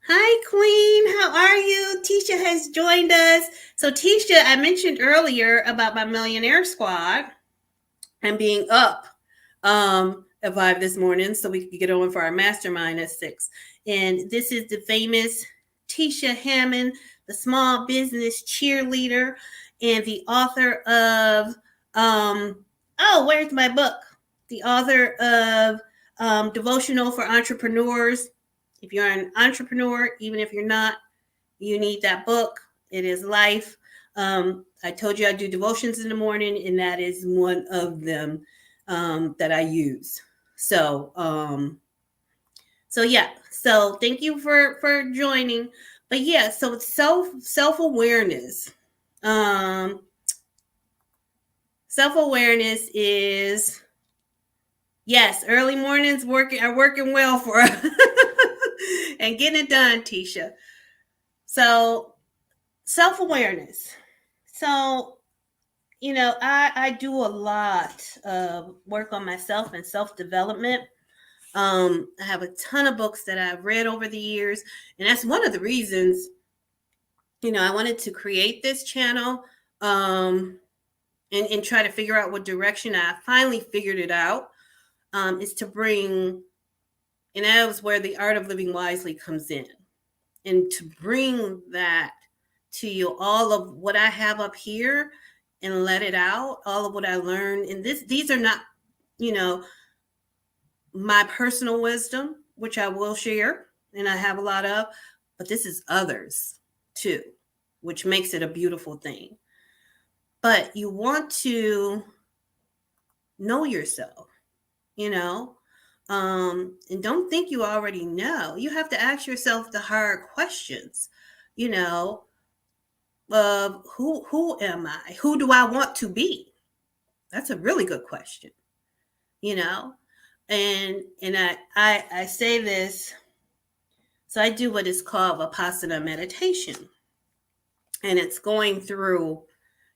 Hi, Queen. How are you? Tisha has joined us. So Tisha, I mentioned earlier about my Millionaire Squad and being up at 5 this morning so we could get on for our mastermind at 6. And this is the famous Tisha Hammond, the small business cheerleader and the author of, where's my book? the author of Devotional for Entrepreneurs. If you're an entrepreneur, even if you're not, you need that book. It is life. I told you I do devotions in the morning, and that is one of them that I use. So yeah. So thank you for joining. But yeah, so it's self-awareness. Self-awareness is, yes, early mornings are working well for us. And getting it done, Tisha. So self-awareness. So, I do a lot of work on myself and self-development. I have a ton of books that I've read over the years, and that's one of the reasons, I wanted to create this channel, and try to figure out what direction. I finally figured it out, is to bring, and that was where the art of living wisely comes in, and to bring that to you, all of what I have up here, and let it out, all of what I learned. And these are not, my personal wisdom, which I will share, and I have a lot of, but this is others too, which makes it a beautiful thing. But you want to know yourself, and don't think you already know. You have to ask yourself the hard questions, of who am I? Who do I want to be? That's a really good question, and I say this. So I do what is called Vipassana meditation, and it's going through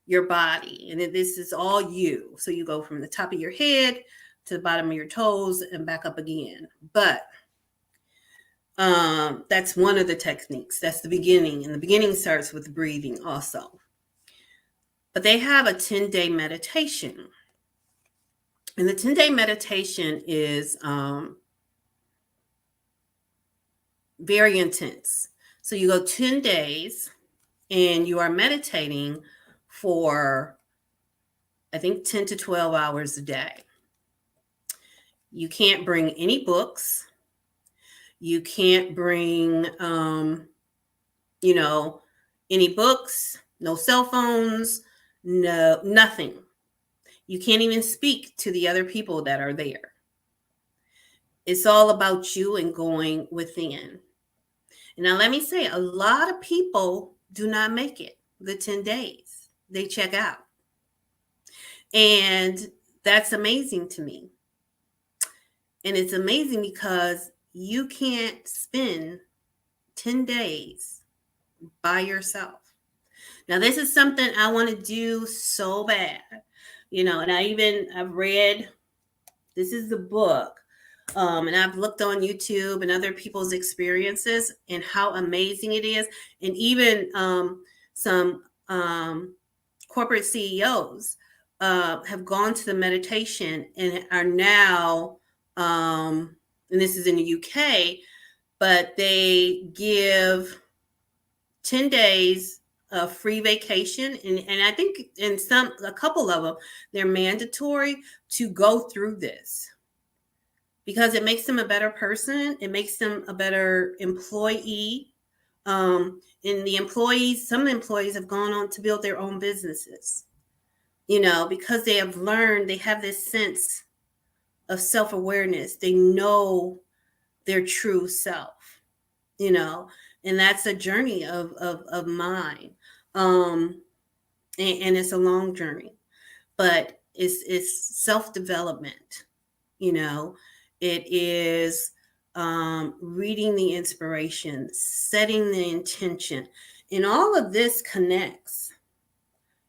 your body, and this is all you. So you go from the top of your head to the bottom of your toes and back up again. But that's one of the techniques. That's the beginning, and the beginning starts with breathing also. But they have a 10-day meditation, and the 10-day meditation is very intense. So you go 10 days and you are meditating for, I think, 10 to 12 hours a day. You can't bring any books. You can't bring, any books, no cell phones, no, nothing. You can't even speak to the other people that are there. It's all about you and going within. And now let me say, a lot of people do not make it the 10 days. They check out. And that's amazing to me. And it's amazing because you can't spend 10 days by yourself. Now, this is something I want to do so bad, and I've read, this is the book, and I've looked on YouTube and other people's experiences and how amazing it is. And even some corporate CEOs have gone to the meditation and are now, and this is in the UK, but they give 10 days of free vacation. And I think in a couple of them, they're mandatory to go through this, because it makes them a better person. It makes them a better employee. And some employees have gone on to build their own businesses, because they have this sense of self-awareness. They know their true self, and that's a journey of mine. And it's a long journey, but it's self-development. It is reading the inspiration, setting the intention, and all of this connects.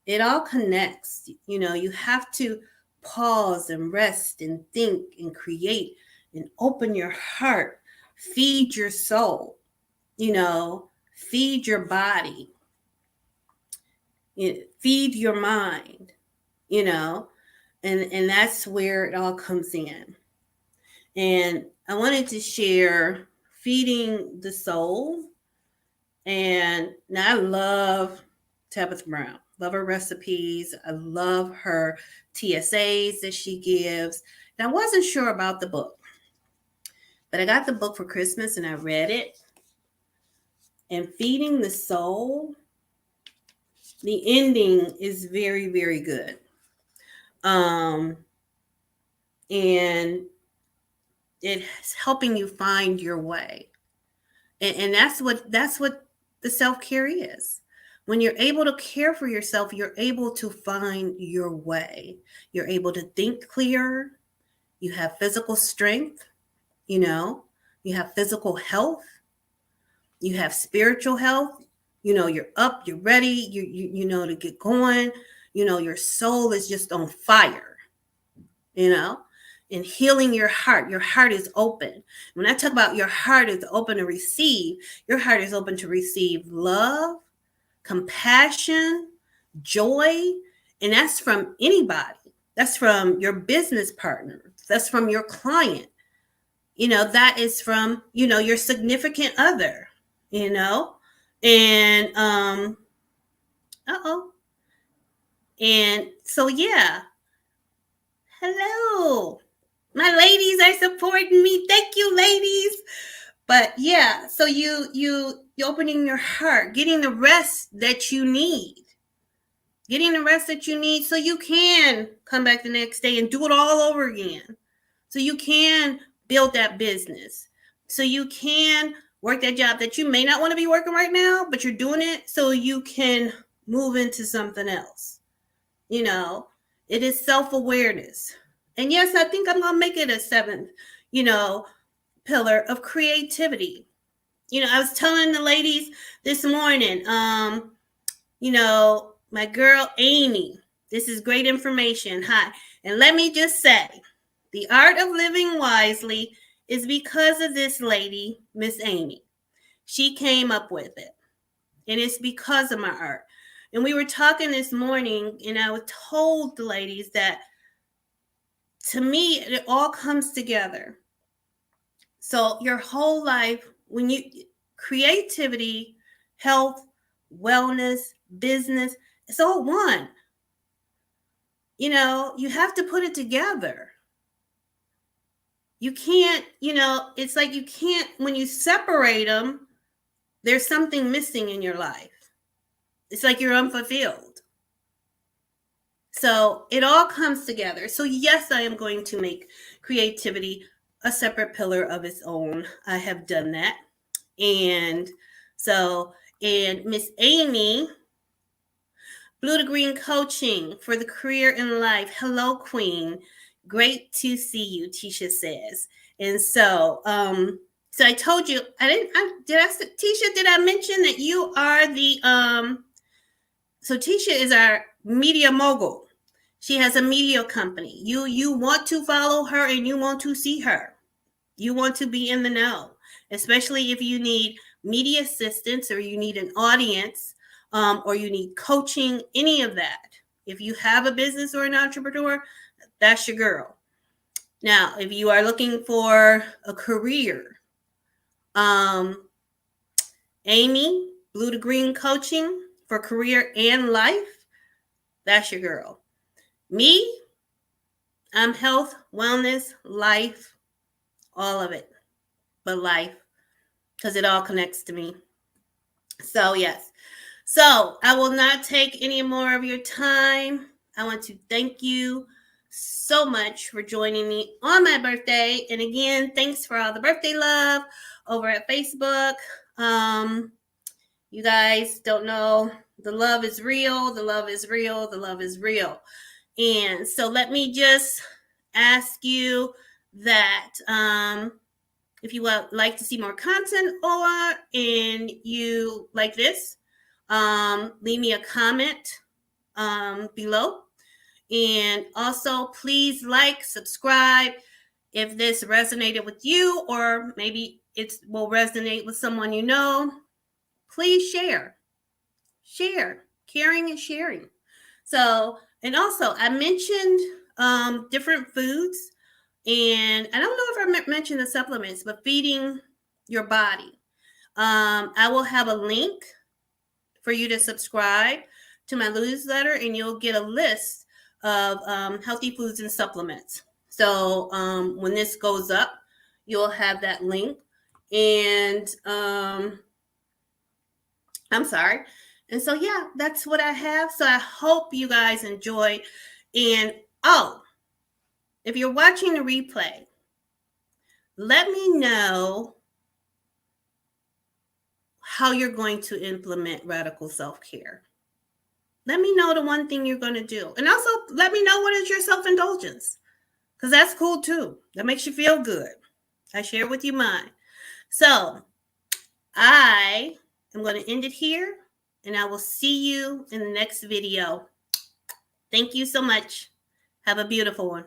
It all connects. You have to pause and rest and think and create and open your heart, feed your soul, feed your body, feed your mind, and that's where it all comes in. And I wanted to share feeding the soul. And now I love Tabitha Brown. Love her recipes. I love her TSAs that she gives. And I wasn't sure about the book, but I got the book for Christmas and I read it. And Feeding the Soul, the ending is very, very good. And it's helping you find your way. And that's what the self-care is. When you're able to care for yourself, you're able to find your way. You're able to think clearer. You have physical strength, you know, you have physical health, you have spiritual health. You know, you're up, you're ready, you know to get going. You know, your soul is just on fire, you know, and healing your heart. Your heart is open. When I talk about your heart is open to receive, your heart is open to receive love, compassion, joy, and that's from anybody. That's from your business partner. That's from your client. You know, that is from, you know, your significant other, you know, and, and so, yeah. Hello. My ladies are supporting me. Thank you, ladies. But yeah, so you opening your heart, getting the rest that you need. Getting the rest that you need so you can come back the next day and do it all over again. So you can build that business. So you can work that job that you may not want to be working right now, but you're doing it so you can move into something else. You know, it is self-awareness. And yes, I think I'm going to make it a seventh, you know, pillar of creativity. You know, I was telling the ladies this morning, you know, my girl Amy, this is great information. Hi. And let me just say, the art of living wisely is because of this lady, Miss Amy. She came up with it. And it's because of my art. And we were talking this morning, and I was told the ladies that to me, it all comes together. So your whole life, when you creativity, health, wellness, business, it's all one. You know, you have to put it together. You can't, you know, it's like you can't, when you separate them, there's something missing in your life. It's like you're unfulfilled. So it all comes together. So yes, I am going to make creativity a separate pillar of its own. I have done that. And so, and Miss Amy, Blue to Green Coaching for the Career in Life. Hello, Queen. Great to see you, Tisha says. And so, so I told you, Tisha, did I mention that you are the, so Tisha is our media mogul. She has a media company. You want to follow her and you want to see her. You want to be in the know, especially if you need media assistance or you need an audience, or you need coaching, any of that. If you have a business or an entrepreneur, that's your girl. Now, if you are looking for a career, Amy, Blue to Green Coaching for Career and Life, that's your girl. Me, I'm health, wellness, life, all of it, but life, because it all connects to me. So, yes. So, I will not take any more of your time. I want to thank you so much for joining me on my birthday. And again, thanks for all the birthday love over at Facebook. You guys don't know, the love is real. The love is real. The love is real. And so let me just ask you that if you would like to see more content and you like this, leave me a comment below. And also, please like, subscribe if this resonated with you, or maybe it will resonate with someone you know. Please share. Caring and sharing. So, and also, I mentioned different foods, and I don't know if I mentioned the supplements, but feeding your body. I will have a link for you to subscribe. to my newsletter and you'll get a list of healthy foods and supplements. So when this goes up, you'll have that link. And I'm sorry. And so, yeah, that's what I have. So I hope you guys enjoy. And oh, if you're watching the replay, let me know how you're going to implement radical self-care. Let me know the one thing you're going to do. And also let me know what is your self-indulgence, because that's cool too. That makes you feel good. I share with you mine. So I am going to end it here, and I will see you in the next video. Thank you so much. Have a beautiful one.